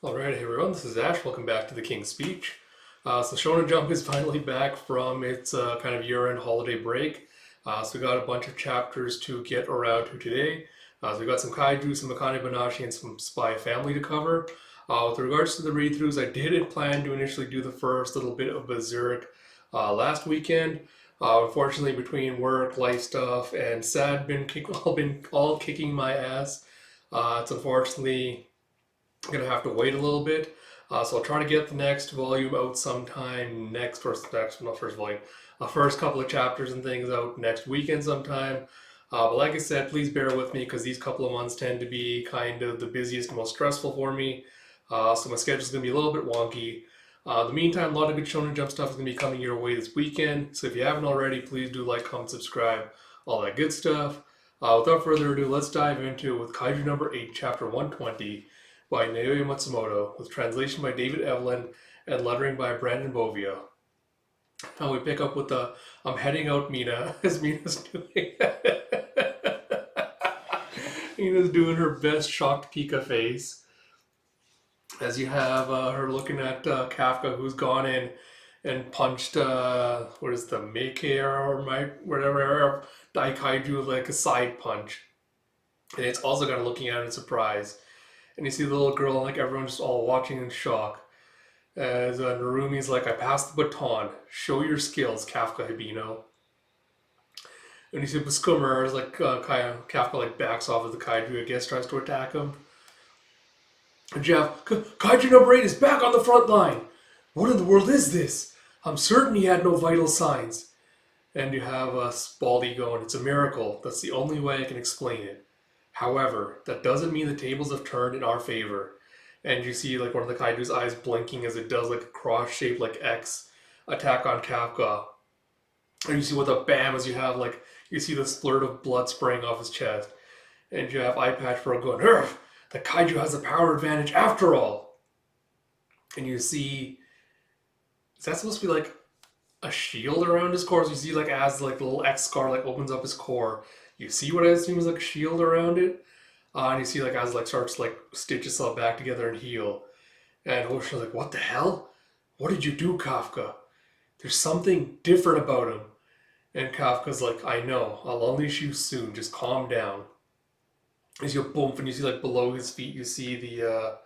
Alright, hey everyone, this is Ash. Welcome back to the King's Speech. So Shonen Jump is finally back from its kind of year-end holiday break. So we got a bunch of chapters to get around to today. So we got some Kaiju, some Akane Banashi, and some Spy Family to cover. With regards to the read-throughs, I did plan to initially do the first little bit of Berserk last weekend. Unfortunately, between work, life stuff, and sad, all kicking my ass. It's unfortunately gonna have to wait a little bit. So I'll try to get the next volume out sometime not first volume, first couple of chapters and things out next weekend sometime. But like I said, please bear with me because these couple of months tend to be kind of the busiest and most stressful for me. So my schedule's gonna be a little bit wonky. In the meantime, a lot of good Shonen Jump stuff is gonna be coming your way this weekend. So if you haven't already, please do like, comment, subscribe, all that good stuff. Without further ado, let's dive into it with Kaiju number 8, chapter 120 by Naoya Matsumoto, with translation by David Evelyn and lettering by Brandon Bovio. Now we pick up with the I'm heading out Mina, as Mina's doing. Mina's doing her best shocked Pika face. As you have her looking at Kafka, who's gone in and punched, what is the Meikei or whatever, Daikaiju, like a side punch. And it's also got her looking at it in surprise. And you see the little girl and like everyone just all watching in shock. As Narumi's like, I passed the baton. Show your skills, Kafka Hibino. And you see Buscummer is like, Kafka like backs off of the kaiju, I guess, tries to attack him. And Jeff, Kaiju number 8 is back on the front line. What in the world is this? I'm certain he had no vital signs. And you have Spaldy going, it's a miracle. That's the only way I can explain it. However, that doesn't mean the tables have turned in our favor. And you see like one of the Kaiju's eyes blinking as it does like a cross-shaped like X attack on Kafka. And you see with a bam as you have like, you see the splurt of blood spraying off his chest. And you have Eye Patch Pro going, the Kaiju has a power advantage after all. And you see, is that supposed to be like a shield around his core? So you see like as like the little X scar like opens up his core, you see what I assume is like a shield around it. And you see like as like starts to like stitch itself back together and heal. And Hoshi's like, what the hell? What did you do, Kafka? There's something different about him. And Kafka's like, I know, I'll unleash you soon, just calm down. As you boom, and you see like below his feet, you see the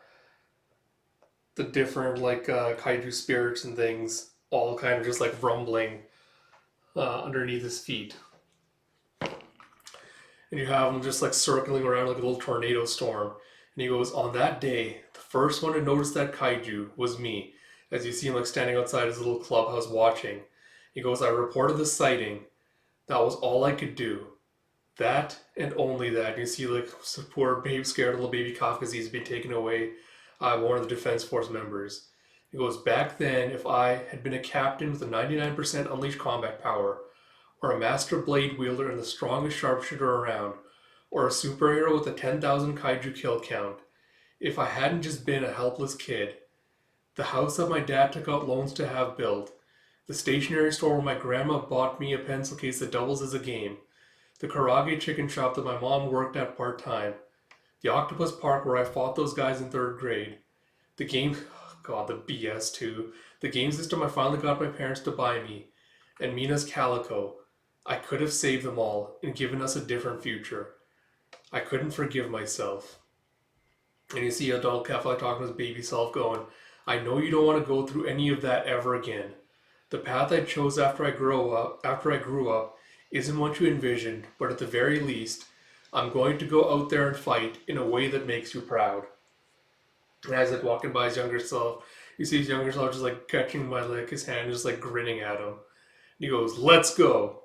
different like kaiju spirits and things all kind of just like rumbling underneath his feet. And you have him just like circling around like a little tornado storm. And he goes, on that day, the first one to notice that kaiju was me. As you see him like standing outside his little clubhouse watching. He goes, I reported the sighting. That was all I could do. That and only that. And you see like poor babe, scared little baby Kafka, he's been taken away by one of the Defense Force members. He goes, back then, if I had been a captain with a 99% unleashed combat power, or a master blade wielder and the strongest sharpshooter around, or a superhero with a 10,000 kaiju kill count, if I hadn't just been a helpless kid, the house that my dad took out loans to have built, the stationery store where my grandma bought me a pencil case that doubles as a game, the karage chicken shop that my mom worked at part-time, the octopus park where I fought those guys in 3rd grade, the game, God, the BS too, the game system I finally got my parents to buy me, and Mina's calico. I could have saved them all and given us a different future. I couldn't forgive myself. And you see adult Kefla talking to his baby self going, I know you don't want to go through any of that ever again. The path I chose after I grew up isn't what you envisioned, but at the very least, I'm going to go out there and fight in a way that makes you proud. And as like walking by his younger self, you see his younger self just like catching by like his hand, just like grinning at him. And he goes, let's go.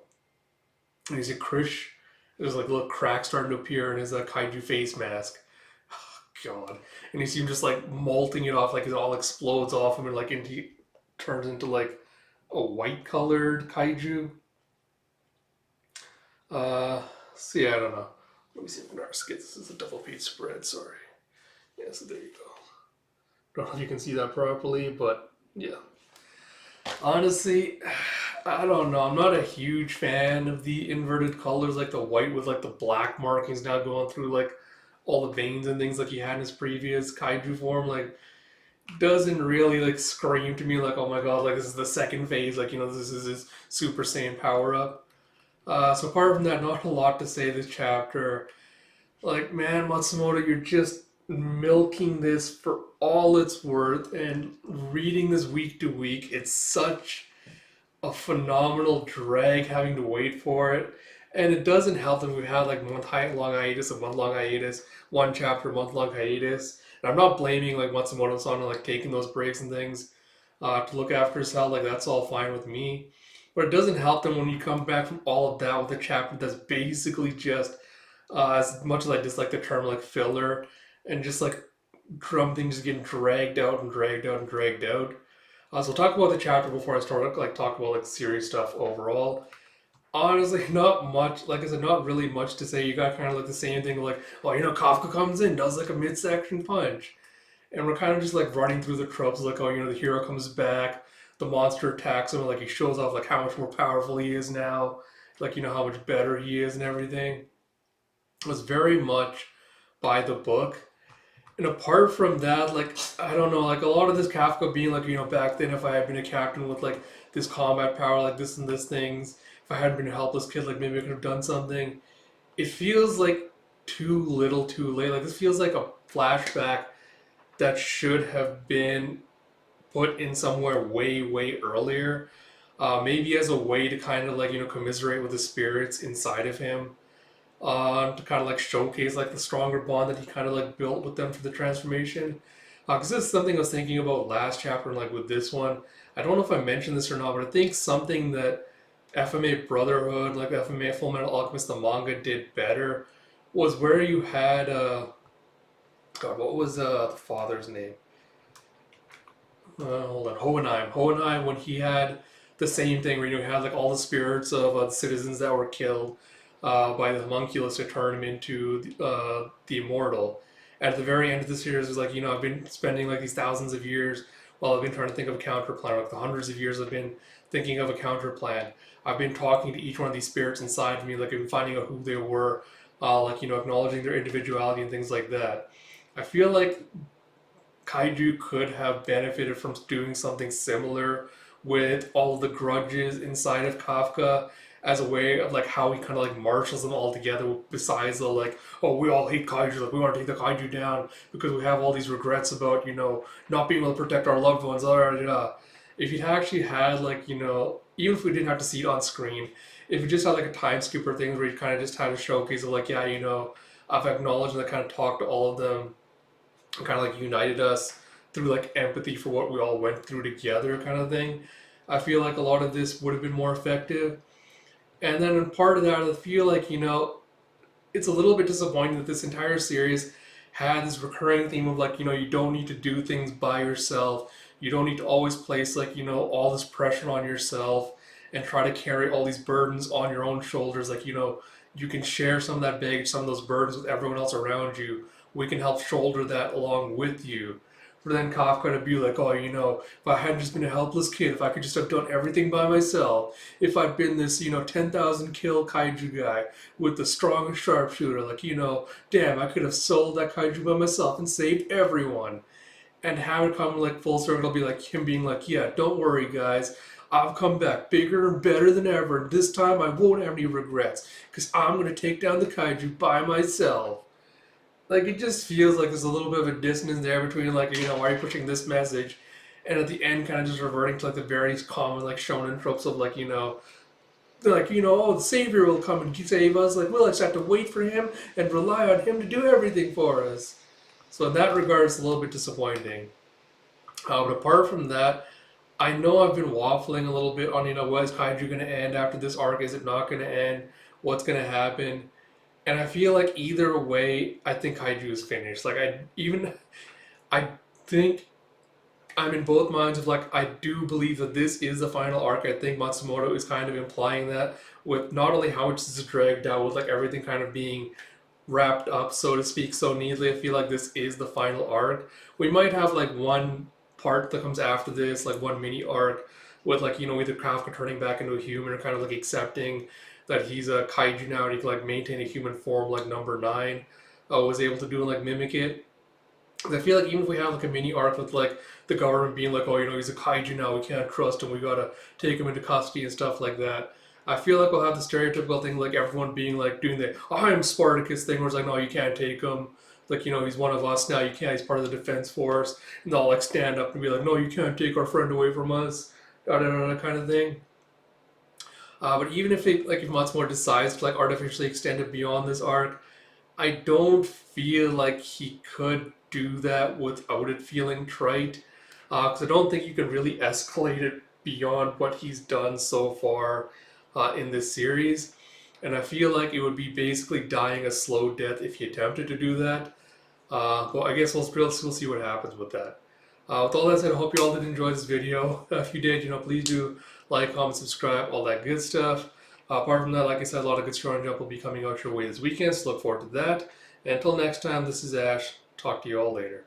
And you see Krish, there's like a little crack starting to appear in his kaiju face mask. Oh, God. And you see him just like molting it off, like it all explodes off him and like turns into like a white colored kaiju. See, I don't know. Let me see if I can get this. Is a double page spread, sorry. Yeah, so there you go. Don't know if you can see that properly, but yeah. Honestly, I don't know. I'm not a huge fan of the inverted colors, like the white with like the black markings now going through like all the veins and things like he had in his previous kaiju form. Like doesn't really like scream to me like, oh my god, like this is the second phase, like this is his Super Saiyan power up. So apart from that, not a lot to say this chapter. Like, man, Matsumoto, you're just milking this for all it's worth, and reading this week to week, it's such a phenomenal drag having to wait for it. And it doesn't help that we've had like long hiatus, a month long hiatus, one chapter month long hiatus. And I'm not blaming like Matsumoto-san on like taking those breaks and things to look after his health. Like that's all fine with me. But it doesn't help them when you come back from all of that with a chapter that's basically just as much as I dislike the term like filler and just like drum things just getting dragged out and dragged out and dragged out. So we'll talk about the chapter before I start like talk about like serious stuff overall. Honestly, not much. Like I said, not really much to say. You got kind of like the same thing, like, oh, Kafka comes in, does like a midsection punch, and we're kind of just like running through the tropes, like, oh, the hero comes back, the monster attacks him, like he shows off like how much more powerful he is now, like how much better he is and everything. It was very much by the book. And apart from that, like I don't know, like a lot of this Kafka being like, back then if I had been a captain with like this combat power, like this and this things, if I hadn't been a helpless kid, like maybe I could have done something. It feels like too little, too late. Like this feels like a flashback that should have been put in somewhere way, way earlier. Maybe as a way to kind of like commiserate with the spirits inside of him to kind of like showcase like the stronger bond that he kind of like built with them for the transformation. Because this is something I was thinking about last chapter and like with this one. I don't know if I mentioned this or not, but I think something that FMA Brotherhood, like FMA Full Metal Alchemist, the manga did better was where you had God, what was the father's name? Hold on, Hohenheim. Hohenheim when he had the same thing where he had like all the spirits of the citizens that were killed by the homunculus to turn him into the immortal. At the very end of the series, it was like I've been spending like these thousands of years while I've been trying to think of a counter plan. Like the hundreds of years I've been thinking of a counter plan. I've been talking to each one of these spirits inside of me, like I've been finding out who they were, like acknowledging their individuality and things like that. I feel like Kaiju could have benefited from doing something similar with all of the grudges inside of Kafka as a way of like how he kind of like marshals them all together besides the like, oh, we all hate kaiju, like we want to take the kaiju down because we have all these regrets about not being able to protect our loved ones, blah, blah, blah. If you actually had like even if we didn't have to see it on screen, if you just had like a time skipper thing where you kind of just had a showcase of like, yeah, I've acknowledged and I kind of talked to all of them, kind of like united us through like empathy for what we all went through together, kind of thing. I feel like a lot of this would have been more effective. And then in part of that, I feel like it's a little bit disappointing that this entire series had this recurring theme of like you don't need to do things by yourself. You don't need to always place like all this pressure on yourself and try to carry all these burdens on your own shoulders. Like you can share some of that baggage, some of those burdens with everyone else around you. We can help shoulder that along with you. For then Kafka to be like, oh, if I hadn't just been a helpless kid, if I could just have done everything by myself, if I'd been this, 10,000 kill kaiju guy with the strongest sharpshooter, like, damn, I could have sold that kaiju by myself and saved everyone. And have it come like full circle, be like him being like, yeah, don't worry, guys. I've come back bigger and better than ever. And this time I won't have any regrets because I'm going to take down the kaiju by myself. Like it just feels like there's a little bit of a dissonance there between like why are you pushing this message, and at the end kind of just reverting to like the very common like shonen tropes of like they're like oh the savior will come and save us, like we'll just have to wait for him and rely on him to do everything for us. So in that regard, it's a little bit disappointing. But apart from that, I know I've been waffling a little bit on what is Kaiju going to end after this arc? Is it not going to end? What's going to happen? And I feel like either way, I think Kaiju is finished. Like I think I'm in both minds of like I do believe that this is the final arc. I think Matsumoto is kind of implying that with not only how much this is dragged out, with like everything kind of being wrapped up, so to speak, so neatly. I feel like this is the final arc. We might have like one part that comes after this, like one mini arc with like either Kafka turning back into a human or kind of like accepting that he's a kaiju now and he can like maintain a human form like number nine was able to do and like mimic it. 'Cause I feel like even if we have like a mini arc with like the government being like, oh, he's a kaiju now, we can't trust him, we gotta take him into custody and stuff like that. I feel like we'll have the stereotypical thing, like everyone being like doing the I am Spartacus thing, where it's like, no, you can't take him. Like, he's one of us now, you can't, he's part of the defense force. And they'll like stand up and be like, no, you can't take our friend away from us, da da da, kind of thing. But even if if Matsumoto decides to like artificially extend it beyond this arc, I don't feel like he could do that without it feeling trite. Because I don't think you can really escalate it beyond what he's done so far in this series. And I feel like it would be basically dying a slow death if he attempted to do that. Well, I guess we'll see what happens with that. With all that said, I hope you all did enjoy this video. If you did, please do like, comment, subscribe, all that good stuff. Apart from that, like I said, a lot of good Shonen Jump will be coming out your way this weekend, so look forward to that. And until next time, this is Ash. Talk to you all later.